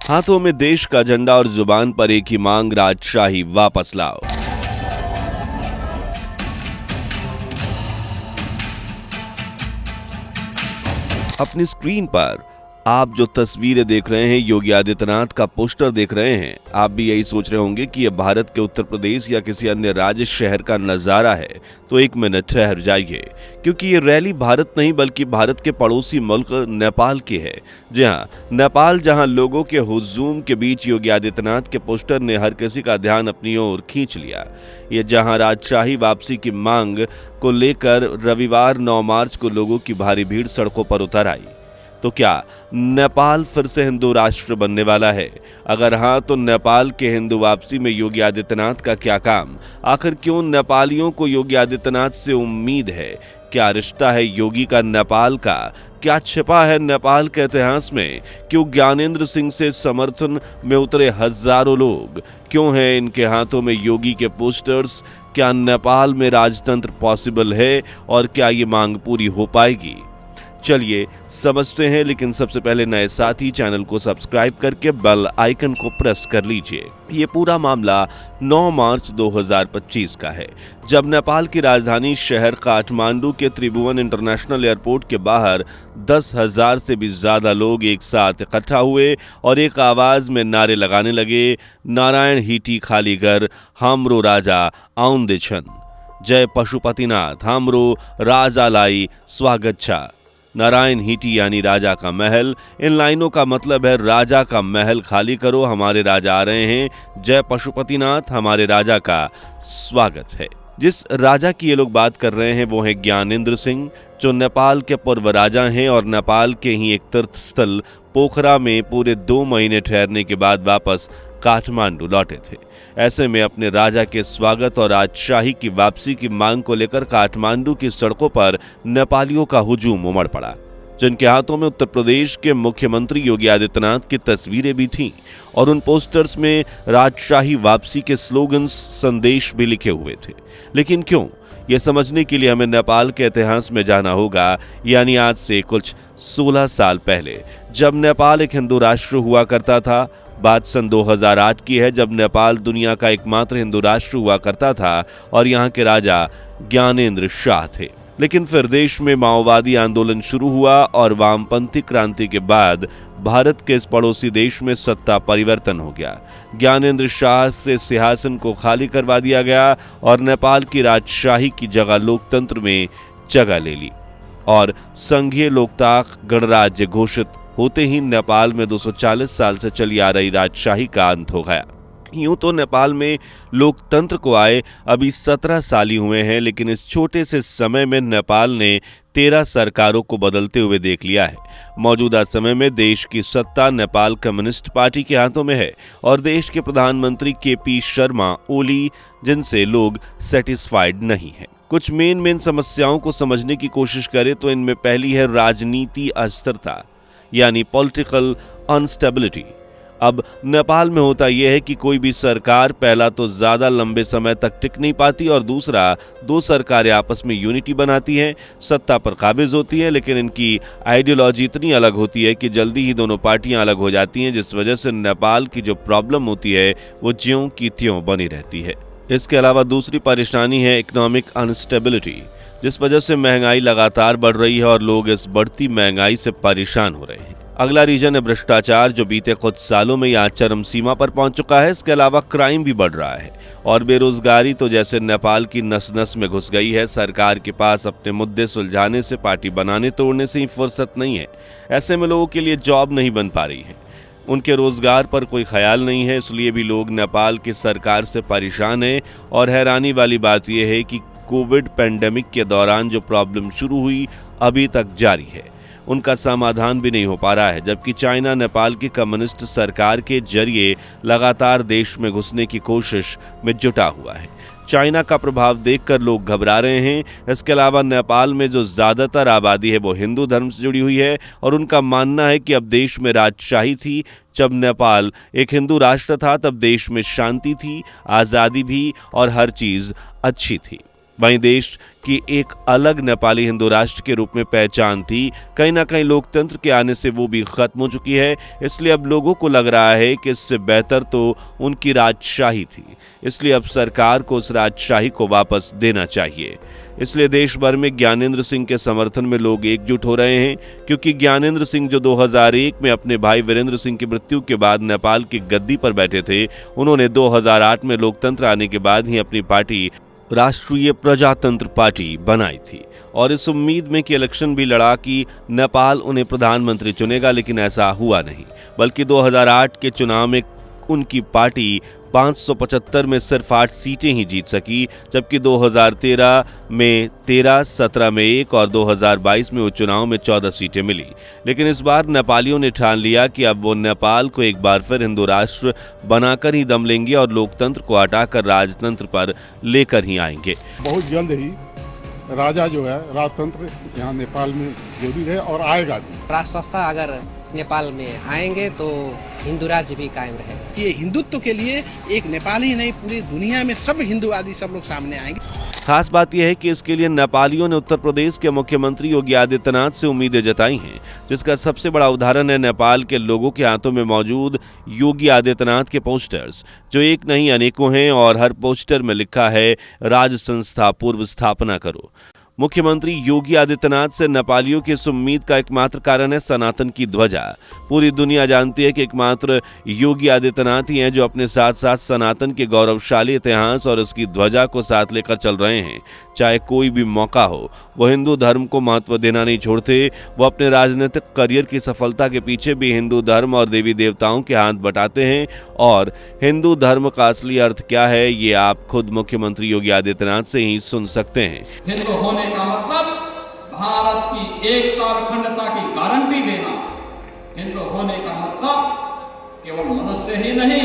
हाथों में देश का झंडा और जुबान पर एक ही मांग, राजशाही वापस लाओ। अपनी स्क्रीन पर आप जो तस्वीरें देख रहे हैं, योगी आदित्यनाथ का पोस्टर देख रहे हैं, आप भी यही सोच रहे होंगे कि यह भारत के उत्तर प्रदेश या किसी अन्य राज्य शहर का नजारा है। तो एक मिनट ठहर जाइए, क्योंकि ये रैली भारत नहीं बल्कि भारत के पड़ोसी मुल्क नेपाल की है। जी हाँ, नेपाल, जहां लोगों के हुजूम के बीच योगी आदित्यनाथ के पोस्टर ने हर किसी का ध्यान अपनी ओर खींच लिया। ये जहां राजशाही वापसी की मांग को लेकर रविवार 9 मार्च को लोगों की भारी भीड़ सड़कों पर उतर आई। तो क्या नेपाल फिर से हिंदू राष्ट्र बनने वाला है? अगर हाँ, तो नेपाल के हिंदू वापसी में योगी आदित्यनाथ का क्या काम? आखिर क्यों नेपालियों को योगी आदित्यनाथ से उम्मीद है? क्या रिश्ता है योगी का नेपाल का? क्या छिपा है नेपाल के इतिहास में? क्यों ज्ञानेंद्र सिंह से समर्थन में उतरे हजारों लोग? क्यों है इनके हाथों में योगी के पोस्टर्स? क्या नेपाल में राजतंत्र पॉसिबल है और क्या ये मांग पूरी हो पाएगी? चलिए समझते हैं, लेकिन सबसे पहले नए साथी चैनल को सब्सक्राइब करके बेल आइकन को प्रेस कर लीजिए। ये पूरा मामला 9 मार्च 2025 का है, जब नेपाल की राजधानी शहर काठमांडू के त्रिभुवन इंटरनेशनल एयरपोर्ट के बाहर 10,000 से भी ज्यादा लोग एक साथ इकट्ठा हुए और एक आवाज में नारे लगाने लगे, नारायण हीटी खाली घर, हमरो राजा आउन दे छन, जय पशुपतिनाथ, हमरो राजा लाई स्वागत छा। नारायण हीटी यानी राजा का महल। इन लाइनों का मतलब है, राजा का महल खाली करो, हमारे राजा आ रहे हैं। जय पशुपतिनाथ, हमारे राजा का स्वागत है। जिस राजा की ये लोग बात कर रहे हैं वो है ज्ञानेंद्र सिंह, जो नेपाल के पूर्व राजा हैं और नेपाल के ही एक तीर्थ स्थल पोखरा में पूरे 2 महीने ठहरने के बाद वापस काठमांडू लौटे थे। ऐसे में अपने राजा के स्वागत और राजशाही की वापसी की मांग को लेकर काठमांडू की सड़कों पर नेपालियों का हुजूम उमड़ पड़ा, जिनके हाथों में उत्तर प्रदेश के मुख्यमंत्री योगी आदित्यनाथ की तस्वीरें भी थीं और उन पोस्टर्स में राजशाही वापसी के स्लोगन्स, संदेश भी लिखे हुए थे। लेकिन क्यों? ये समझने के लिए हमें नेपाल के इतिहास में जाना होगा, यानी आज से कुछ 16 साल पहले, जब नेपाल एक हिंदू राष्ट्र हुआ करता था। बात सन 2008 की है, जब नेपाल दुनिया का एकमात्र हिंदू राष्ट्र हुआ करता था और यहाँ के राजा ज्ञानेंद्र शाह थे। लेकिन फिर देश में माओवादी आंदोलन शुरू हुआ और वामपंथी क्रांति के बाद भारत के इस पड़ोसी देश में सत्ता परिवर्तन हो गया। ज्ञानेंद्र शाह से सिंहासन को खाली करवा दिया गया और नेपाल की राजशाही की जगह लोकतंत्र में जगह ले ली और संघीय लोकतांत्रिक गणराज्य घोषित होते ही नेपाल में 240 साल से चली आ रही राजशाही का अंत हो गया। यूं तो नेपाल में लोकतंत्र को आए अभी 17 साल ही हुए हैं, लेकिन इस छोटे से समय में नेपाल ने 13 सरकारों को बदलते हुए देख लिया है। मौजूदा समय में देश की सत्ता नेपाल कम्युनिस्ट पार्टी के हाथों में है और देश के प्रधानमंत्री केपी शर्मा ओली, जिनसे लोग सेटिस्फाइड नहीं है। कुछ मेन समस्याओं को समझने की कोशिश करें तो इनमें पहली है राजनीति अस्थिरता, यानी पॉलिटिकल अनस्टेबिलिटी। अब नेपाल में होता यह है कि कोई भी सरकार पहला तो ज्यादा लंबे समय तक टिक नहीं पाती और दूसरा, 2 सरकारें आपस में यूनिटी बनाती हैं, सत्ता पर काबिज होती हैं, लेकिन इनकी आइडियोलॉजी इतनी अलग होती है कि जल्दी ही दोनों पार्टियां अलग हो जाती हैं, जिस वजह से नेपाल की जो प्रॉब्लम होती है वो ज्यों की त्यों बनी रहती है। इसके अलावा दूसरी परेशानी है इकोनॉमिक अनस्टेबिलिटी, जिस वजह से महंगाई लगातार बढ़ रही है और लोग इस बढ़ती महंगाई से परेशान हो रहे हैं। अगला रीजन है भ्रष्टाचार, जो बीते कुछ सालों में यहाँ चरम सीमा पर पहुंच चुका है। इसके अलावा क्राइम भी बढ़ रहा है और बेरोजगारी तो जैसे नेपाल की नस नस में घुस गई है। सरकार के पास अपने मुद्दे सुलझाने से, पार्टी बनाने तोड़ने से ही फुर्सत नहीं है। ऐसे में लोगों के लिए जॉब नहीं बन पा रही है, उनके रोजगार पर कोई ख्याल नहीं है, इसलिए भी लोग नेपाल की सरकार से परेशान हैं। और हैरानी वाली बात यह है कि कोविड पैंडेमिक के दौरान जो प्रॉब्लम शुरू हुई अभी तक जारी है, उनका समाधान भी नहीं हो पा रहा है, जबकि चाइना नेपाल की कम्युनिस्ट सरकार के जरिए लगातार देश में घुसने की कोशिश में जुटा हुआ है। चाइना का प्रभाव देखकर लोग घबरा रहे हैं। इसके अलावा नेपाल में जो ज्यादातर आबादी है वो हिंदू धर्म से जुड़ी हुई है और उनका मानना है कि अब देश में राजशाही थी। जब नेपाल एक हिंदू राष्ट्र था तब देश में शांति थी, आज़ादी भी और हर चीज़ अच्छी थी। वहीं देश की एक अलग नेपाली हिंदू राष्ट्र के रूप में पहचान थी, कहीं ना कहीं लोकतंत्र के आने से वो भी खत्म हो चुकी है। इसलिए अब लोगों को लग रहा है कि इससे बेहतर तो उनकी राजशाही थी, इसलिए अब सरकार को उस राजशाही को वापस देना चाहिए। इसलिए देश भर में ज्ञानेंद्र सिंह के समर्थन में लोग एकजुट हो रहे हैं, क्योंकि ज्ञानेंद्र सिंह जो 2001 में अपने भाई वीरेंद्र सिंह की मृत्यु के बाद नेपाल की गद्दी पर बैठे थे, उन्होंने 2008 में लोकतंत्र आने के बाद ही अपनी पार्टी राष्ट्रीय प्रजातंत्र पार्टी बनाई थी और इस उम्मीद में कि इलेक्शन भी लड़ा कि नेपाल उन्हें प्रधानमंत्री चुनेगा, लेकिन ऐसा हुआ नहीं। बल्कि 2008 के चुनाव में उनकी पार्टी 575 में सिर्फ 8 सीटें ही जीत सकी, जबकि 2013 में 13, 17 में 1 और 2022 में उपचुनाव में 14 सीटें मिली। लेकिन इस बार नेपालियों ने ठान लिया कि अब वो नेपाल को एक बार फिर हिंदू राष्ट्र बनाकर ही दम लेंगे और लोकतंत्र को हटाकर राजतंत्र पर लेकर ही आएंगे। बहुत जल्द ही राजा जो है राजतंत्र यहाँ नेपाल में जरूरी है और आएगा भी। राष्ट्र अगर नेपाल में आएंगे तो हिंदू राज्य भी कायम रहेगा। ये हिंदुत्व के लिए एक नेपाल ही नहीं, पूरी दुनिया में सब हिंदूवादी सब लोग सामने आएंगे। खास बात यह है कि इसके लिए नेपालियों ने उत्तर प्रदेश के मुख्यमंत्री योगी आदित्यनाथ से उम्मीदें जताई हैं, जिसका सबसे बड़ा उदाहरण है नेपाल के लोगों के हाथों में मौजूद योगी आदित्यनाथ के पोस्टर्स, जो एक नहीं अनेकों हैं और हर पोस्टर में लिखा है राज संस्था पूर्व स्थापना करो। मुख्यमंत्री योगी आदित्यनाथ से नेपालियों की इस उम्मीद का एकमात्र कारण है सनातन की ध्वजा। पूरी दुनिया जानती है कि एकमात्र योगी आदित्यनाथ ही हैं जो अपने साथ साथ सनातन के गौरवशाली इतिहास और उसकी ध्वजा को साथ लेकर चल रहे हैं। चाहे कोई भी मौका हो, वो हिंदू धर्म को महत्व देना नहीं छोड़ते। वो अपने राजनीतिक करियर की सफलता के पीछे भी हिंदू धर्म और देवी देवताओं के हाथ बटाते हैं। और हिंदू धर्म का असली अर्थ क्या है, ये आप खुद मुख्यमंत्री योगी आदित्यनाथ से ही सुन सकते हैं। हिंदू होने का मतलब भारत की एकता और अखंडता की गारंटी देना। हिंदू होने का मतलब केवल मनुष्य ही नहीं,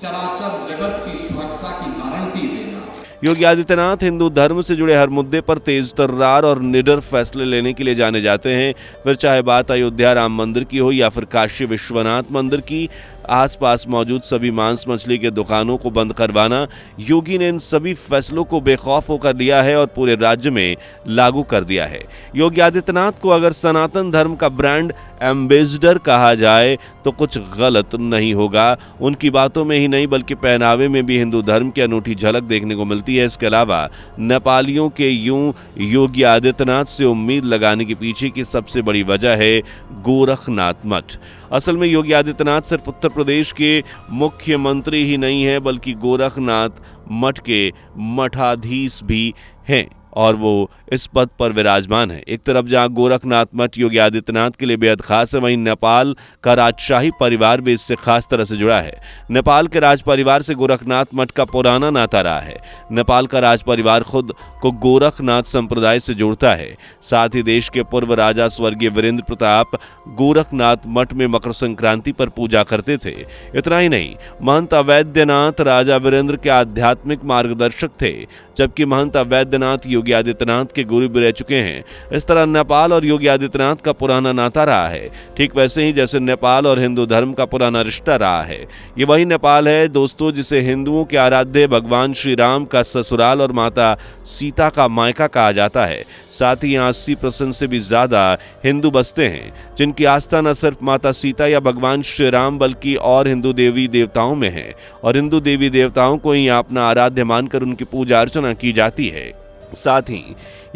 चराचर जगत की सुरक्षा की गारंटी देना। योगी आदित्यनाथ हिंदू धर्म से जुड़े हर मुद्दे पर तेज तर्रार और निडर फैसले लेने के लिए जाने जाते हैं। फिर चाहे बात अयोध्या राम मंदिर की हो या फिर काशी विश्वनाथ मंदिर की, आसपास मौजूद सभी मांस मछली के दुकानों को बंद करवाना, योगी ने इन सभी फैसलों को बेखौफ होकर लिया है और पूरे राज्य में लागू कर दिया है। योगी आदित्यनाथ को अगर सनातन धर्म का ब्रांड एम्बेसडर कहा जाए तो कुछ गलत नहीं होगा। उनकी बातों में ही नहीं बल्कि पहनावे में भी हिंदू धर्म की अनूठी झलक देखने को मिलती है। इसके अलावा नेपालियों के यूं योगी आदित्यनाथ से उम्मीद लगाने के पीछे की सबसे बड़ी वजह है गोरखनाथ मठ। असल में योगी आदित्यनाथ सिर्फ उत्तर प्रदेश के मुख्यमंत्री ही नहीं है बल्कि गोरखनाथ मठ के मठाधीश भी हैं और वो इस पद पर विराजमान है। एक तरफ जहां गोरखनाथ मठ योगी आदित्यनाथ के लिए बेहद खास है, वहीं नेपाल का राजशाही परिवार भी इससे खास तरह से जुड़ा है। नेपाल के राज परिवार से गोरखनाथ मठ का पुराना नाता रहा है। नेपाल का राज परिवार खुद को गोरखनाथ संप्रदाय से जोड़ता है। साथ ही देश के पूर्व राजा स्वर्गीय वीरेंद्र प्रताप गोरखनाथ मठ में मकर संक्रांति पर पूजा करते थे। इतना ही नहीं, महंत अवैधनाथ राजा वीरेंद्र के आध्यात्मिक मार्गदर्शक थे, जबकि महंत अवैधनाथ योगी आदित्यनाथ के गुरु भी रह चुके हैं। इस तरह नेपाल और योगी आदित्यनाथ का पुराना नाता रहा है, ठीक वैसे ही जैसे नेपाल और हिंदू धर्म का पुराना रिश्ता रहा है। ये वही नेपाल है दोस्तों जिसे हिंदुओं के आराध्य भगवान श्री राम का ससुराल और माता सीता का मायका कहा जाता है। साथ ही यहाँ 80% से भी ज्यादा हिंदू बसते हैं, जिनकी आस्था न सिर्फ माता सीता या भगवान श्री राम बल्कि और हिंदू देवी देवताओं में है और हिंदू देवी देवताओं को ही अपना आराध्य मानकर उनकी पूजा अर्चना की जाती है। साथ ही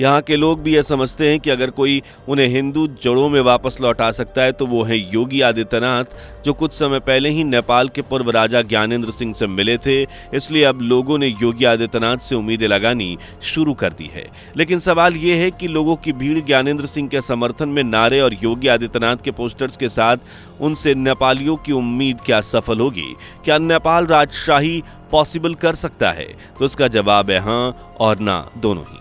यहाँ के लोग भी यह समझते हैं कि अगर कोई उन्हें हिंदू जड़ों में वापस लौटा सकता है तो वो है योगी आदित्यनाथ, जो कुछ समय पहले ही नेपाल के पूर्व राजा ज्ञानेंद्र सिंह से मिले थे। इसलिए अब लोगों ने योगी आदित्यनाथ से उम्मीदें लगानी शुरू कर दी है। लेकिन सवाल ये है कि लोगों की भीड़ ज्ञानेंद्र सिंह के समर्थन में नारे और योगी आदित्यनाथ के पोस्टर्स के साथ उनसे नेपालियों की उम्मीद क्या सफल होगी? क्या नेपाल राजशाही पॉसिबल कर सकता है? तो इसका जवाब है हाँ और ना दोनों ही।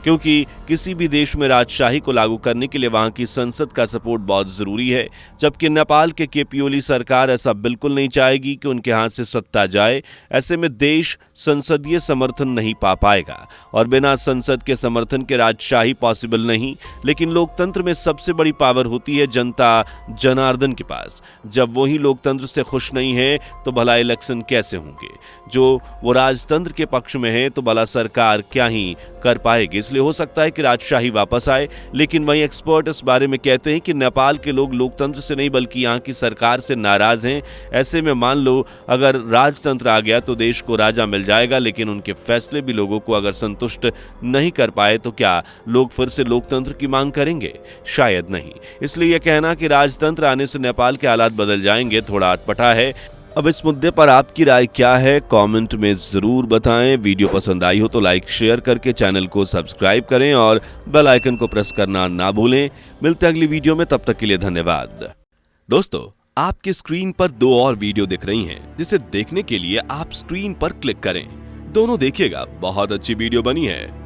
क्योंकि किसी भी देश में राजशाही को लागू करने के लिए वहां की संसद का सपोर्ट बहुत जरूरी है, जबकि नेपाल के केपी ओली सरकार ऐसा बिल्कुल नहीं चाहेगी कि उनके हाथ से सत्ता जाए। ऐसे में देश संसदीय समर्थन नहीं पा पाएगा और बिना संसद के समर्थन के राजशाही पॉसिबल नहीं। लेकिन लोकतंत्र में सबसे बड़ी पावर होती है जनता जनार्दन के पास। जब वही लोकतंत्र से खुश नहीं है तो भला इलेक्शन कैसे होंगे? जो वो राजतंत्र के पक्ष में है तो भला सरकार क्या ही कर पाएगी। इसलिए हो सकता है कि राजशाही वापस आए, लेकिन वहीं एक्सपर्ट इस बारे में कहते हैं कि नेपाल के लोग लोकतंत्र से नहीं बल्कि यहाँ की सरकार से नाराज हैं। ऐसे में मान लो अगर राजतंत्र आ गया तो देश को राजा मिल जाएगा, लेकिन उनके फैसले भी लोगों को अगर संतुष्ट नहीं कर पाए तो क्या लोग फिर से लोकतंत्र की मांग करेंगे? शायद नहीं। इसलिए यह कहना कि राजतंत्र आने से नेपाल के हालात बदल जाएंगे थोड़ा अटपटा है। अब इस मुद्दे पर आपकी राय क्या है? कमेंट में जरूर बताएं। वीडियो पसंद आई हो तो लाइक शेयर करके चैनल को सब्सक्राइब करें और बेल आइकन को प्रेस करना ना भूलें। मिलते हैं अगली वीडियो में, तब तक के लिए धन्यवाद। दोस्तों, आपकी स्क्रीन पर 2 और वीडियो दिख रही हैं, जिसे देखने के लिए आप स्क्रीन पर क्लिक करें। दोनों देखिएगा, बहुत अच्छी वीडियो बनी है।